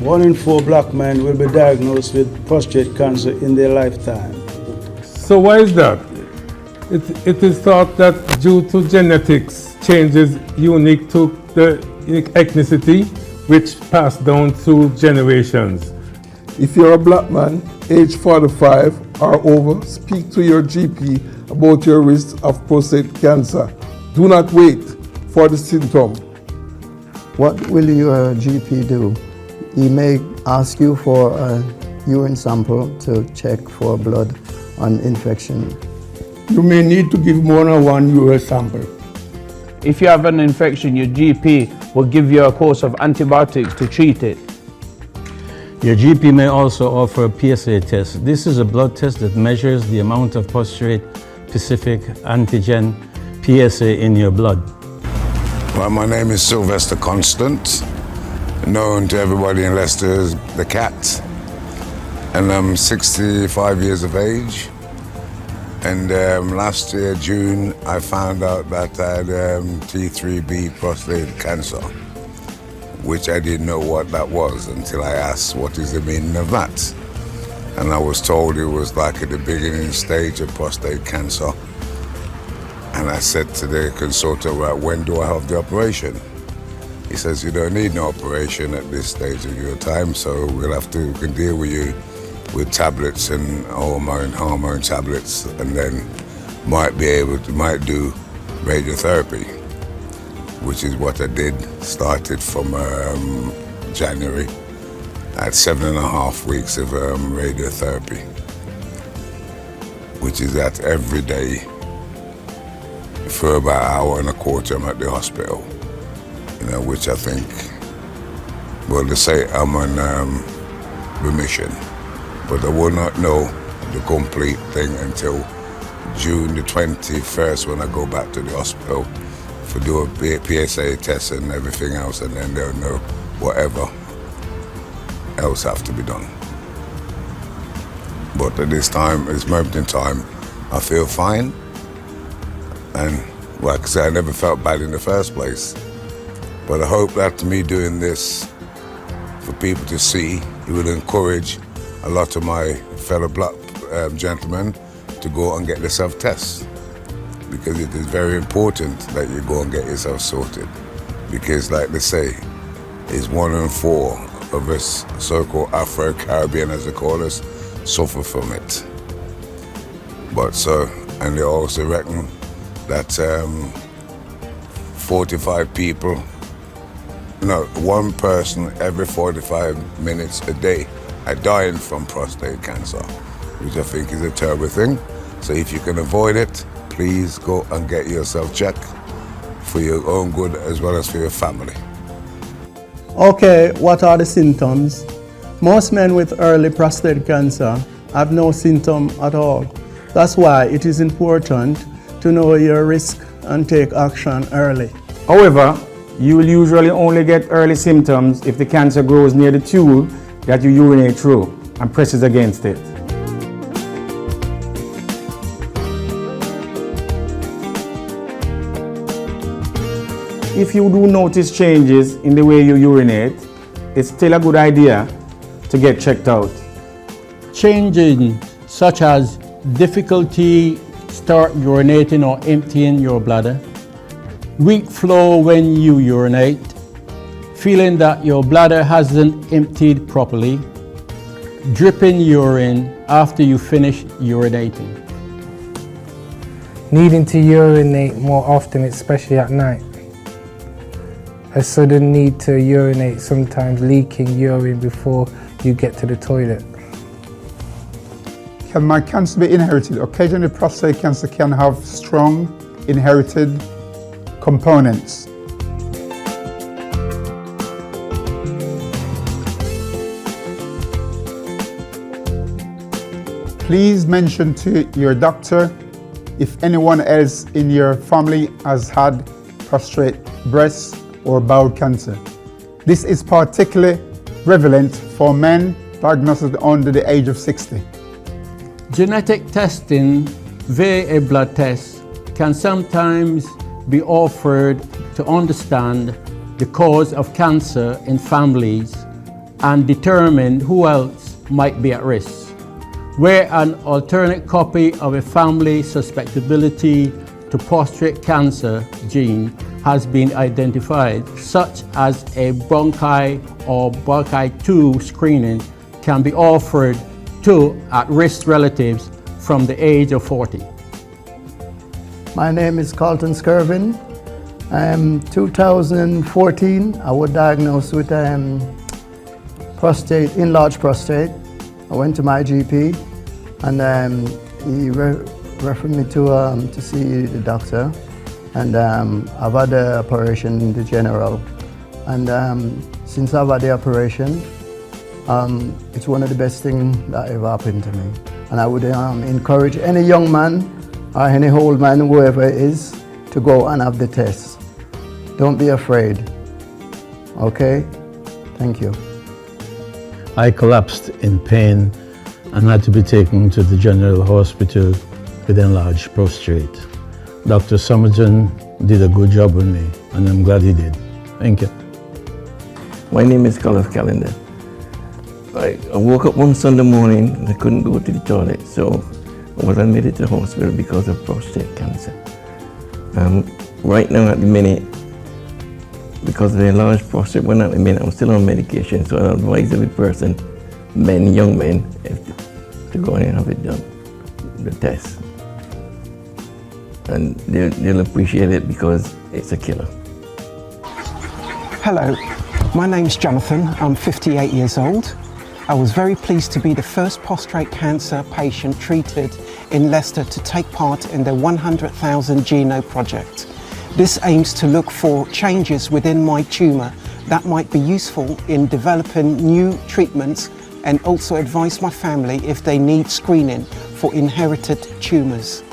1 in 4 black men will be diagnosed with prostate cancer in their lifetime. So why is that? It is thought that due to genetics changes unique to the ethnicity, which pass down through generations. If you're a black man, age 45 or over, speak to your GP about your risk of prostate cancer. Do not wait for the symptom. What will your GP do? He may ask you for a urine sample to check for blood on infection. You may need to give more than one urine sample. If you have an infection, your GP will give you a course of antibiotics to treat it. Your GP may also offer a PSA test. This is a blood test that measures the amount of prostate-specific antigen PSA in your blood. Well, my name is Sylvester Constant, known to everybody in Leicester as the Cat, and I'm 65 years of age. And last year, June, I found out that I had T3B prostate cancer, which I didn't know what that was until I asked what is the meaning of that. And I was told it was like at the beginning stage of prostate cancer. And I said to the consultant, well, when do I have the operation? He says, you don't need no operation at this stage of your time, so we can deal with you with tablets and hormone tablets, and then might do radiotherapy, which is what I did. Started from January at 7.5 weeks of radiotherapy, which is that every day for about an hour and a quarter. I'm at the hospital, which I think, well, they say I'm on remission, but I will not know the complete thing until June the 21st when I go back to the hospital for do a PSA test and everything else, and then they'll know whatever else have to be done. But at this moment in time, I feel fine. And like I said, I never felt bad in the first place. But I hope that me doing this for people to see, it will encourage a lot of my fellow black gentlemen to go and get themselves tested. Because it is very important that you go and get yourself sorted. Because like they say, it's 1 in 4 of us so-called Afro-Caribbean, as they call us, suffer from it. And they also reckon that 45 people, one person every 45 minutes a day are dying from prostate cancer, which I think is a terrible thing. So if you can avoid it, please go and get yourself checked for your own good as well as for your family. Okay, what are the symptoms? Most men with early prostate cancer have no symptom at all. That's why it is important to know your risk and take action early. However, you will usually only get early symptoms if the cancer grows near the tube that you urinate through and presses against it. If you do notice changes in the way you urinate, it's still a good idea to get checked out. Changes such as difficulty start urinating or emptying your bladder, weak flow when you urinate, feeling that your bladder hasn't emptied properly, dripping urine after you finish urinating. Needing to urinate more often, especially at night. A sudden need to urinate, sometimes leaking urine before you get to the toilet. Can my cancer be inherited? Occasionally, prostate cancer can have strong inherited components. Please mention to your doctor if anyone else in your family has had prostate, breast, or bowel cancer. This is particularly prevalent for men diagnosed under the age of 60. Genetic testing via a blood test can sometimes be offered to understand the cause of cancer in families and determine who else might be at risk. Where an alternate copy of a family susceptibility to prostate cancer gene has been identified, such as a bronchi or BRCA2 screening, can be offered to at-risk relatives from the age of 40. My name is Carlton Skirvin. 2014, I was diagnosed with prostate, enlarged prostate. I went to my GP, and he referred me to see the doctor. And I've had the operation in the general. And since I've had the operation, it's one of the best things that ever happened to me. And I would encourage any young man or any old man, whoever it is, to go and have the test. Don't be afraid. Okay? Thank you. I collapsed in pain and had to be taken to the general hospital with enlarged prostate. Dr. Somerton did a good job on me, and I'm glad he did. Thank you. My name is Colin Callender. I woke up one Sunday morning and I couldn't go to the toilet, so I was admitted to the hospital because of prostate cancer. Right now at the minute, because of the enlarged prostate, I'm still on medication, so I advise every person, men, young men, to go in and have it done, the test. And they'll appreciate it because it's a killer. Hello, my name's Jonathan. I'm 58 years old. I was very pleased to be the first prostate cancer patient treated in Leicester to take part in the 100,000 Geno project. This aims to look for changes within my tumour that might be useful in developing new treatments, and also advise my family if they need screening for inherited tumours.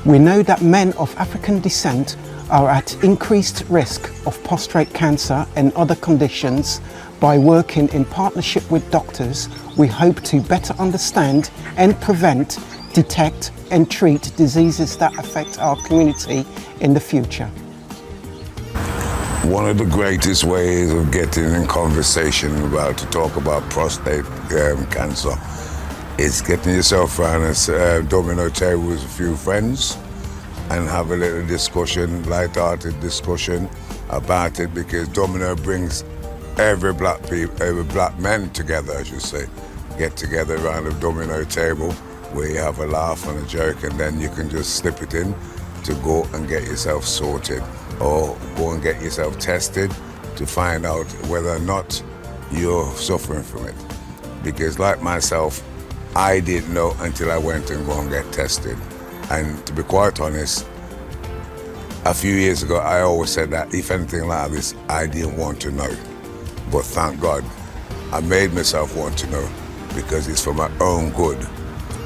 We know that men of African descent are at increased risk of prostate cancer and other conditions. By working in partnership with doctors, we hope to better understand and prevent, detect and treat diseases that affect our community in the future. One of the greatest ways of getting in conversation to talk about prostate cancer is getting yourself around a domino table with a few friends and have a little discussion, light-hearted discussion about it, because domino brings every black man together, I should say. Get together around a domino table where you have a laugh and a joke, and then you can just slip it in to go and get yourself sorted, or go and get yourself tested to find out whether or not you're suffering from it. Because like myself, I didn't know until I went and go and get tested. And to be quite honest, a few years ago, I always said that if anything like this, I didn't want to know. But thank God, I made myself want to know, because it's for my own good.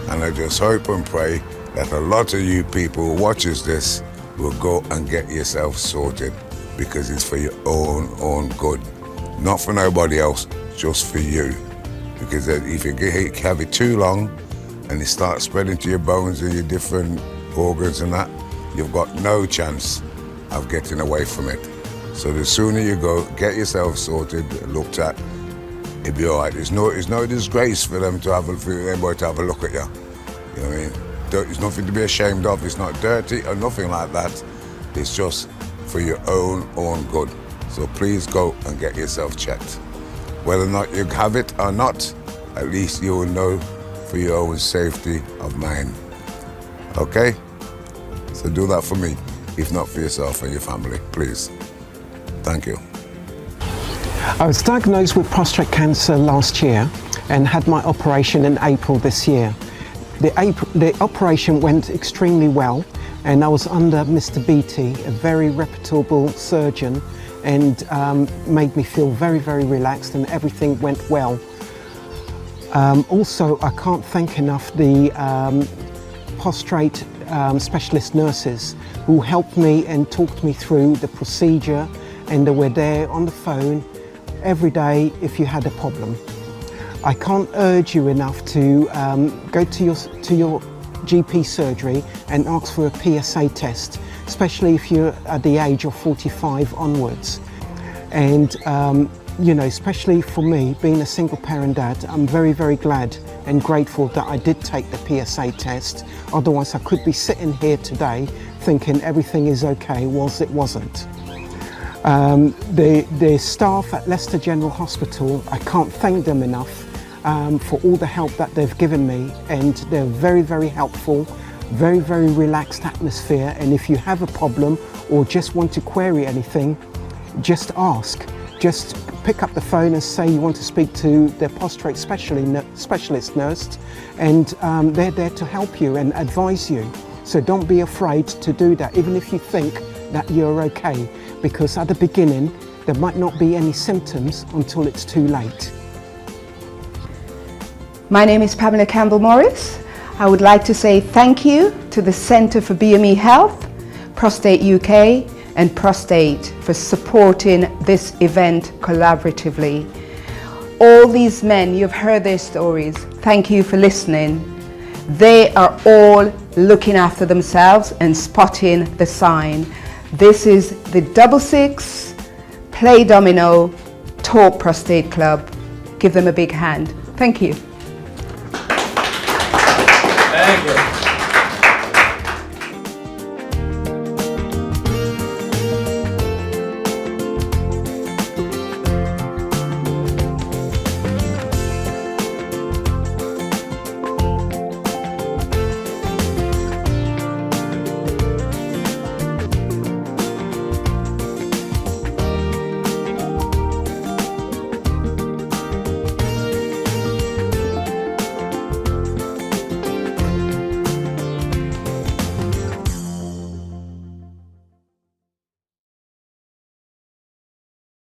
And I just hope and pray that a lot of you people who watches this will go and get yourself sorted, because it's for your own good. Not for nobody else, just for you. Because if you have it too long and it starts spreading to your bones and your different organs and that, you've got no chance of getting away from it. So the sooner you go, get yourself sorted, looked at, it'll be all right. It's no disgrace for them to anybody to have a look at you. You know what I mean? It's nothing to be ashamed of. It's not dirty or nothing like that. It's just for your own good. So please go and get yourself checked. Whether or not you have it or not, at least you will know for your own safety of mind. Okay? So do that for me, if not for yourself and your family, please. Thank you. I was diagnosed with prostate cancer last year and had my operation in April this year. The operation went extremely well, and I was under Mr. Beatty, a very reputable surgeon, and made me feel very, very relaxed, and everything went well. Also, I can't thank enough the prostate specialist nurses who helped me and talked me through the procedure, and they were there on the phone every day if you had a problem. I can't urge you enough to go to your GP surgery and ask for a PSA test, especially if you're at the age of 45 onwards. And you know, especially for me, being a single parent dad, I'm very, very glad and grateful that I did take the PSA test. Otherwise, I could be sitting here today thinking everything is okay, whilst it wasn't. The staff at Leicester General Hospital, I can't thank them enough for all the help that they've given me, and they're very, very helpful, very, very relaxed atmosphere. And if you have a problem or just want to query anything, just ask. Just pick up the phone and say you want to speak to the prostate specialist nurse, and they're there to help you and advise you. So don't be afraid to do that, even if you think that you're okay, because at the beginning there might not be any symptoms until it's too late. My name is Pamela Campbell-Morris. I would like to say thank you to the Centre for BME Health, Prostate UK, and PROSTaid for supporting this event collaboratively. All these men, you've heard their stories. Thank you for listening. They are all looking after themselves and spotting the sign. This is the 66 Play Domino Talk Prostate Club. Give them a big hand. Thank you.